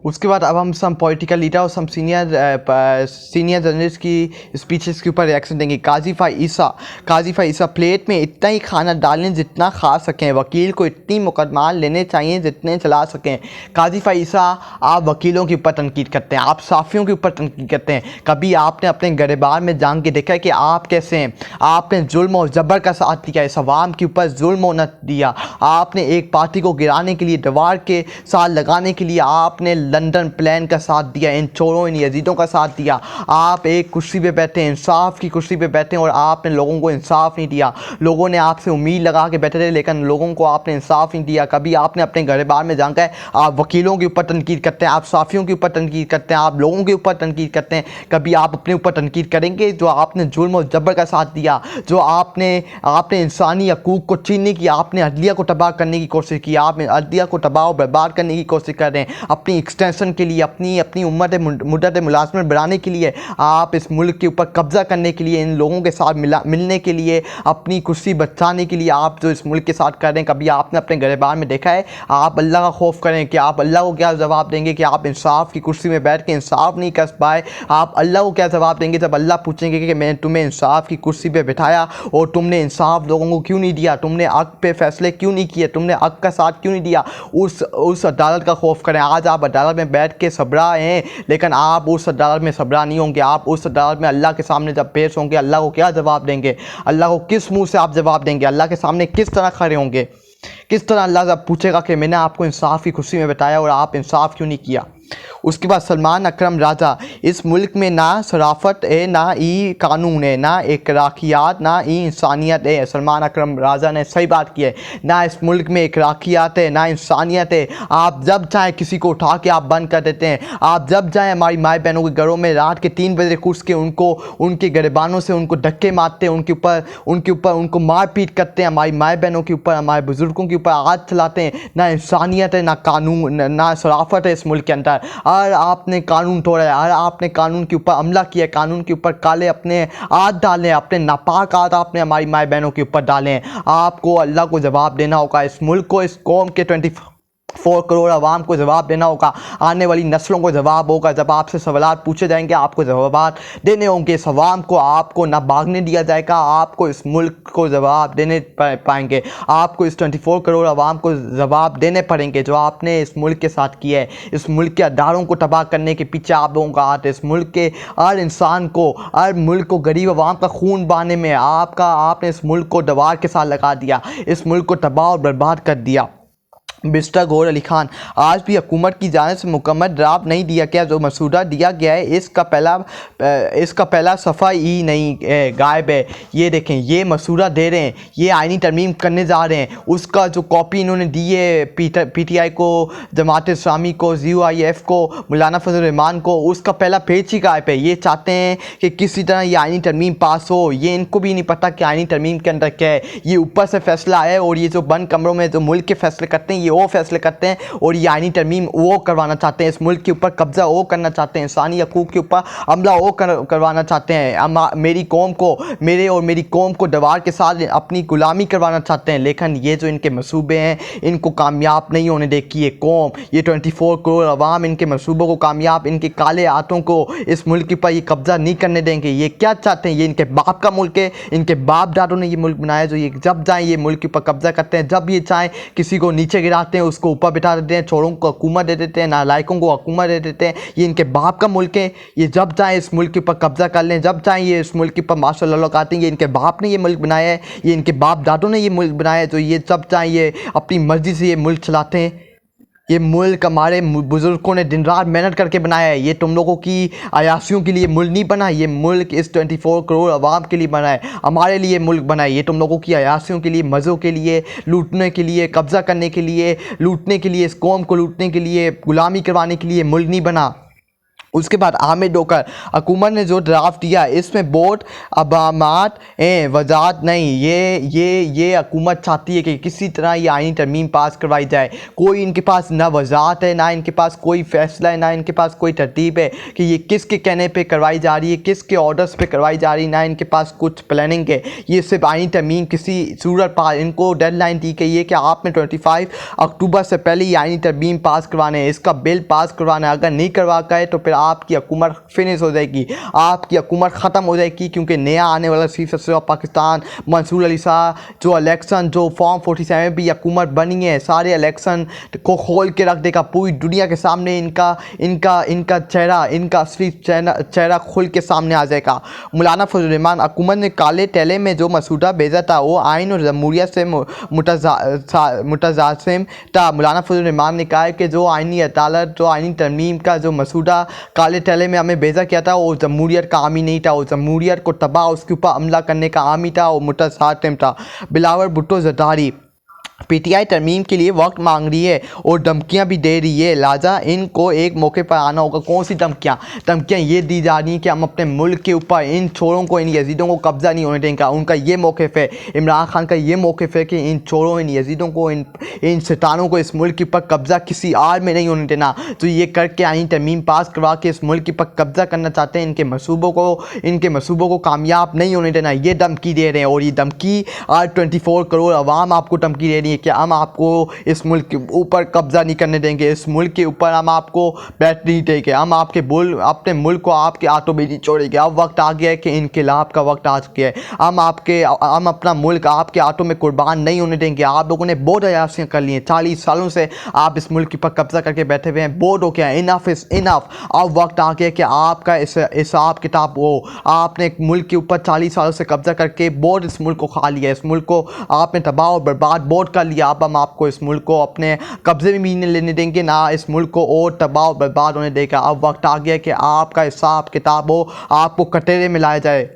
उसके बाद अब हम सम पॉलिटिकल लीडर और सम सीनियर जर्नलिस्ट की स्पीचेस के ऊपर रिएक्शन देंगे। काजी ईसा प्लेट में इतना ही खाना डालें जितना खा सकें, वकील को इतनी मुकदमा लेने चाहिए जितने चला सकें। काजी ईसा, आप वकीलों के ऊपर तनकीद करते हैं, आप साफ़ियों के ऊपर तनकीद करते हैं। कभी आपने अपने गरेबार में जान के देखा है कि आप कैसे हैं? आपने जुल्म और ज़बर का साथ दिया, इस अवाम के ऊपर जुल्म और न दिया। आपने एक पार्टी को गिराने के लिए, दीवार के साथ लगाने के लिए आपने लंदन प्लान का साथ दिया, इन चोरों, इन यजीदों का साथ दिया। आप एक कुर्सी पे बैठे हैं, इंसाफ की कुर्सी पे बैठे हैं, और आपने लोगों को इंसाफ नहीं दिया। लोगों ने आपसे उम्मीद लगा के बैठे थे, लेकिन लोगों को आपने इंसाफ नहीं दिया। कभी आपने अपने गरेबार में जाकर आप वकीलों के ऊपर तनकीद करते हैं, आप साफ़ियों के ऊपर तनकीद करते हैं, आप लोगों के ऊपर तनकीद करते हैं। कभी आप अपने ऊपर तनकीद करेंगे जो आपने जुल्म और जबर का साथ दिया, जो आपने इंसानी हकूक़ को छीनने की, आपने अदलिया को तबाह करने की कोशिश की, आपने अदलिया को तबाह और बर्बाद करने की कोशिश कर रहे हैं अपनी एक्सटेंशन के लिए, अपनी मुद्दत मुलाज़मत बढ़ाने के लिए, आप इस मुल्क के ऊपर कब्ज़ा करने के लिए, इन लोगों के साथ मिलने के लिए, अपनी कुर्सी बचाने के लिए आप जो इस मुल्क के साथ कर रहे हैं। कभी आपने अपने गरेबार में देखा है? आप अल्लाह का खौफ करें कि आप अल्लाह को क्या जवाब देंगे कि आप इंसाफ की कुर्सी में बैठ के इंसाफ नहीं कर पाए। आप अल्लाह को क्या जवाब देंगे जब अल्लाह पूछेंगे कि मैंने तुम्हें इंसाफ की कुर्सी पे बिठाया और तुमने इंसाफ लोगों को क्यों नहीं दिया, तुमने हक पे फैसले क्यों नहीं किए, तुमने हक का साथ क्यों नहीं दिया? उस अदालत का खौफ करें। आज आप अदालत में बैठ के सबरा हैं, लेकिन आप उस अदालत में सबरा नहीं होंगे। आप उस अदालत में अल्लाह के सामने जब पेश होंगे, अल्लाह को क्या जवाब देंगे? अल्लाह को किस मुंह से आप जवाब देंगे? अल्लाह के सामने किस तरह खड़े होंगे? किस तरह अल्लाह जब पूछेगा कि मैंने आपको इंसाफ की खुशी में बताया और आप इंसाफ क्यों नहीं किया? उसके बाद सलमान अकरम राजा, इस मुल्क में ना शराफत है, ना ही कानून है, ना इखलाकियात, ना ही इंसानियत है। सलमान अकरम राजा ने सही बात की है। ना इस मुल्क में इखलाकियात है, ना इंसानियत है। आप जब चाहें किसी को उठा के आप बंद कर देते हैं। आप जब चाहें हमारी माई बहनों के घरों में रात के 3 बजे घुस के उनको, उनके गिरबानों से उनको धक्के मारते हैं, उनके ऊपर उनको मार पीट करते हैं। हमारी माई बहनों के ऊपर, हमारे बुज़ुर्गों के ऊपर हाथ चलाते हैं। ना इंसानियत है, ना कानून, ना शराफत है इस मुल्क के अंदर। और आपने कानून तोड़ा है, और आपने कानून के ऊपर हमला किया, कानून के ऊपर काले अपने हाथ डाले, अपने नापाक हाथ आपने हमारी माई बहनों के ऊपर डाले हैं। आपको अल्लाह को जवाब देना होगा, इस मुल्क को, इस कौम के 24 करोड़ आवाम को जवाब देना होगा, आने वाली नस्लों को जवाब होगा। जब आपसे सवाल पूछे जाएंगे आपको जवाब देने होंगे। इस अवाम को आपको ना भागने दिया जाएगा, आपको इस मुल्क को जवाब देने पाएंगे। आपको इस 24 करोड़ आवाम को जवाब देने पड़ेंगे जो आपने इस मुल्क के साथ किया है। इस मुल्क के अदारों को तबाह करने के पीछे आप लोगों का हाथ है। इस मुल्क के हर इंसान को, हर मुल्क को, गरीब आवाम का खून बहाने में आपने इस मुल्क को दीवार के साथ लगा दिया, इस मुल्क को तबाह और बर्बाद कर दिया। मिस्टर गौहर अली खान, आज भी हुकूमत की जानिब से मुकम्मल ड्राफ्ट नहीं दिया गया। जो मसूदा दिया गया है इसका पहला सफ़ा ही नहीं गायब है। ये देखें, ये मसूदा दे रहे हैं, ये आइनी तरमीम करने जा रहे हैं। उसका जो कॉपी इन्होंने दी है PTI को, जमात इस्लामी को, ZUIF को, मौलाना फजल रहमान को, उसका पहला पेज ही गायब है। ये चाहते हैं कि किसी तरह ये आइनी तरमीम पास हो। ये इनको भी नहीं पता कि आइनी तरमीम के अंदर क्या है। ये ऊपर से फैसला आया है, और ये जो बंद कमरों में जो मुल्क के फैसले करते हैं ये वो फैसले करते हैं, और ये आइनी तरमीम वो करवाना चाहते हैं। इस मुल्क के ऊपर कब्जा वो करना चाहते हैं, इंसानी हकूक़ के ऊपर हमला वो करवाना चाहते हैं। मेरी कौम को, मेरे और मेरी कौम को दीवार के साथ अपनी गुलामी करवाना चाहते हैं। लेकिन ये जो इनके मंसूबे हैं, इनको कामयाब नहीं होने देगी ये कौम। ये 24 करोड़ अवाम इनके मंसूबों को कामयाब, इनके काले हाथों को इस मुल्क के ऊपर ये कब्जा नहीं करने देंगे। ये क्या चाहते हैं? ये इनके बाप का मुल्क है, इनके बाप दादों ने ये मुल्क बनाया, जो ये जब चाहें ये मुल्क के ऊपर कब्जा करते हैं, जब ये चाहें किसी को नीचे गिराते हैं, उसको ऊपर बिठा देते हैं, चोरों को हुकूमत दे देते हैं, नालायकों को हुकूमत दे देते हैं। ये इनके बाप का मुल्क है। ये जब चाहें इस मुल्क के ऊपर कब्जा कर लें, जब चाहें ये इस मुल्क के ऊपर माशाअल्लाह कहते हैं। ये इनके बाप ने ये मुल्क बनाया है, ये इनके बाप दादों ने ये मुल्क बनाया है, जो ये जब चाहें ये अपनी मर्जी से ये मुल्क चलाते हैं। ये मुल्क हमारे बुज़ुर्गों ने दिन रात मेहनत करके बनाया है। ये तुम लोगों की अयासियों के लिए मुल्क नहीं बना, ये मुल्क इस 24 करोड़ अवाम के लिए बना है, हमारे लिए मुल्क बना है। ये तुम लोगों की अयासियों के लिए, मज़ों के लिए, लूटने के लिए, कब्ज़ा करने के लिए, लूटने के लिए, इस कौम को लूटने के लिए, गुलामी करवाने के लिए मुल्क नहीं बना। उसके बाद हामिद डोकर हुकूमत ने जो ड्राफ्ट दिया इसमें बोर्ड अबामात वजात नहीं, ये हुकूमत चाहती है कि किसी तरह ये आईनी तरमीम पास करवाई जाए। कोई इनके पास ना वजात है, ना इनके पास कोई फैसला है, ना इनके पास कोई तरतीब है कि ये किसके कहने पे करवाई जा रही है, किसके ऑर्डर्स पे करवाई जा रही है, ना इनके पास कुछ प्लानिंग है। ये सिर्फ आईनी तरमीम किसी सूरत पर इनको डेडलाइन दी गई है कि आपने 25 अक्टूबर से पहले ये आईनी तरमीम पास करवाना है, इसका बिल पास करवाना है। अगर नहीं करवा गए तो फिर आपकी हुकूमत फिनिश हो जाएगी, आपकी हुकूमत ख़त्म हो जाएगी, क्योंकि नया आने वाला चीफ सदर ऑफ पाकिस्तान मंसूर अली शाह जो इलेक्शन जो फॉर्म 47 भी हुकूमत बनी है, सारे इलेक्शन को खोल के रख देगा। पूरी दुनिया के सामने इनका चेहरा, इनका असली चेहरा खुल के सामने आ जाएगा। मौलाना फजल रहमान हुकूमत ने काले टेले में जो मसूदा भेजा था वो आइन और जमहूरियत से मुतजासिम था। मौलाना फजल रहमान ने कहा है कि जो आइनी अदालत, जो आइनी तरमीम का जो मसूदा काले टेले में हमें भेजा किया था वो जमहूरियत का आमी नहीं था, वो जमहूरियत को तबाह उसके ऊपर हमला करने का आमी था, वो मुतजासिम था। बिलावल भुट्टो ज़रदारी पीटीआई तरमीम के लिए वक्त मांग रही है और धमकियां भी दे रही है, लिहाजा इनको एक मौके पर आना होगा। कौन सी धमकियां ये दी जा रही हैं कि हम अपने मुल्क के ऊपर इन चोरों को, इन यजीदों को कब्ज़ा नहीं होने देंगे। उनका ये मौक़िफ़ है, इमरान खान का ये मौक़िफ़ है कि इन चोरों, इन यजीदों को, इन शैतानों को इस मुल्क के ऊपर कब्ज़ा किसी आड़ में नहीं होने देना। तो ये करके आईनी तरमीम पास करवा के इस मुल्क के ऊपर कब्ज़ा करना चाहते हैं, इनके मनसूबों को कामयाब नहीं होने देना, ये धमकी दे रहे हैं। और ये धमकी आज 24 करोड़ अवाम आपको धमकी दे रही है कि हम आपको इस मुल्क के ऊपर कब्ज़ा नहीं करने देंगे, इस मुल्क के ऊपर हम आपको बैठ नहीं देंगे, हम अपने मुल्क को आपके हाथों में नहीं छोड़ेंगे। अब वक्त आ गया है कि इनकलाब का वक्त आ चुका है। हम अपना मुल्क आपके हाथों में कुर्बान नहीं होने देंगे। आप लोगों ने बहुत अयासियाँ कर ली हैं, 40 सालों से आप इस मुल्क के ऊपर कब्ज़ा करके बैठे हुए हैं, बोर्ड हो गया, इनफ इज़ इनफ। अब वक्त आ गया कि आपका हिसाब किताब हो। आपने मुल्क के ऊपर 40 सालों से कब्ज़ा करके बोर्ड इस मुल्क को खा लिया, इस मुल्क को आपने तबाह और बर्बाद बोर्ड कर लिया। अब हम आपको इस मुल्क को अपने कब्ज़े में भी नहीं लेने देंगे, ना इस मुल्क को और तबाह और बर्बाद होने देगा। अब वक्त आ गया कि आपका हिसाब किताब हो, आपको कटोरे में लाया जाए।